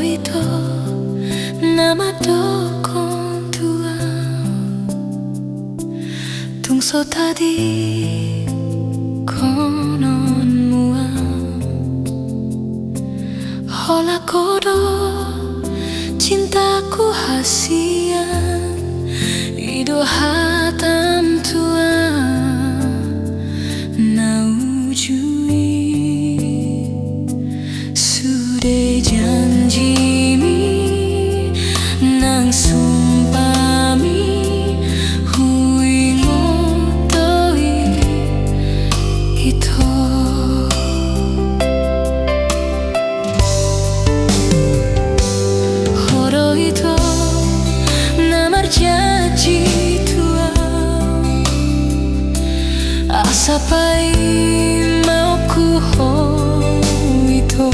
ito namato con tua tungso tadi konon mua hola kodo cintaku hasian ido hatam tua naujui sudah janji mi nang sumpah mi hui ngotoi ito horo ito namar janji tua asa pai mau ku ho ito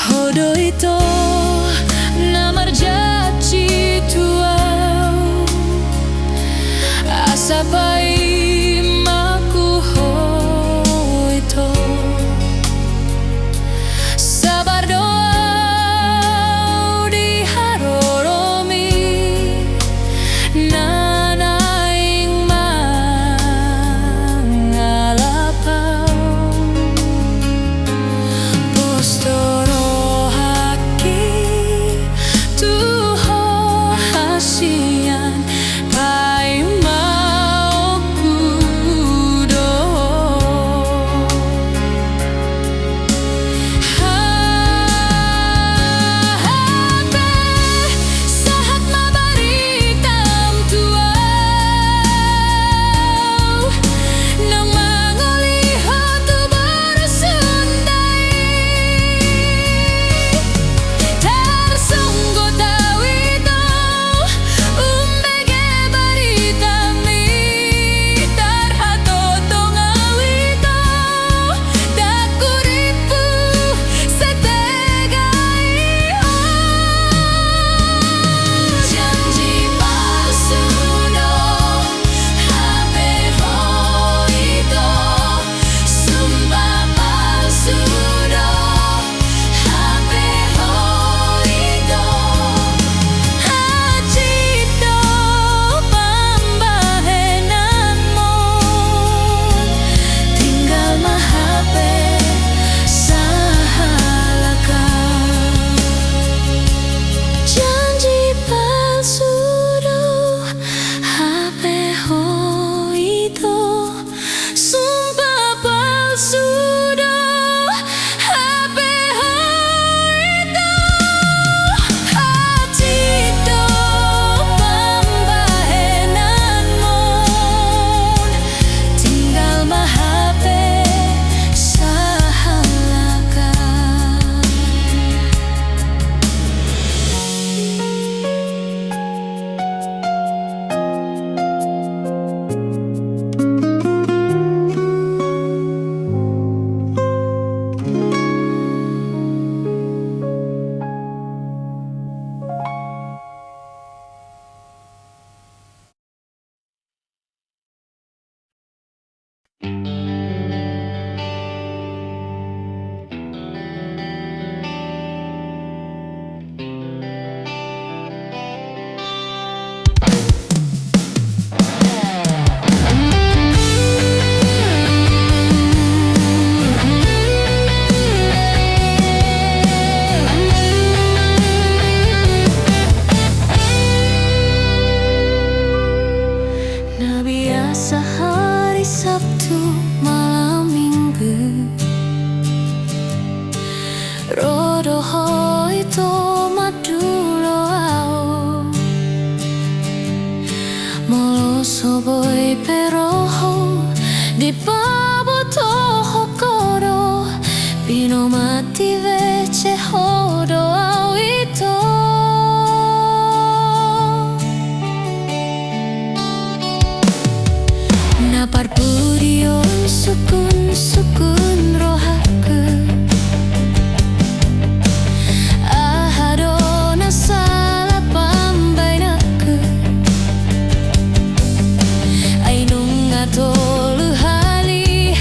Hodo ito namar janji tua asa pai maku ho ito sabar doa di haroromi nanaing mangalapau posto Selasa hari Sabtu malam Minggu, rodoho itu madulo ao molo soboi peroho di paboto hokoro pino mati vece hodo ao itu napar purion sukun sukun rohaku ahadona salah pambainaku ainung atolu hali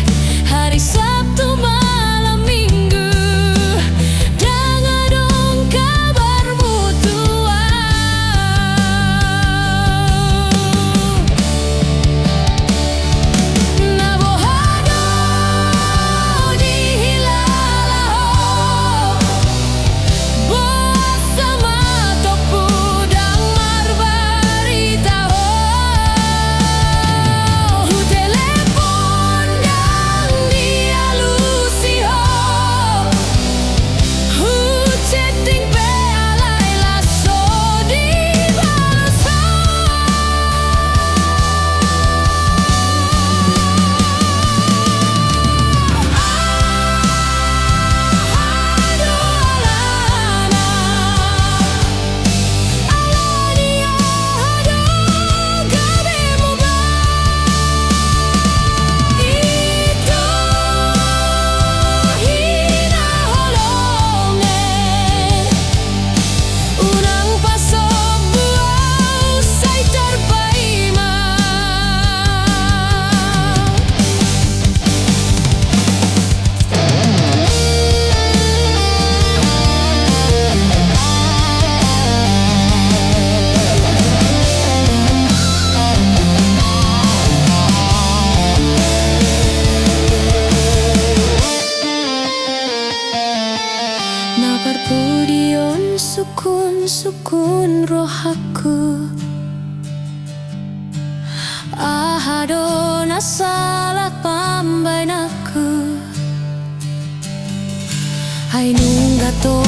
hari Sabtu malam Minggu dangadong kabarmu tua nabohado dihilalaho buat sama toku dangar berita hu telepon dan dialusi hu chatting pe alai laso dibalas napar pudion sukun sukun rohaku ahadona salah pambainaku ainung gato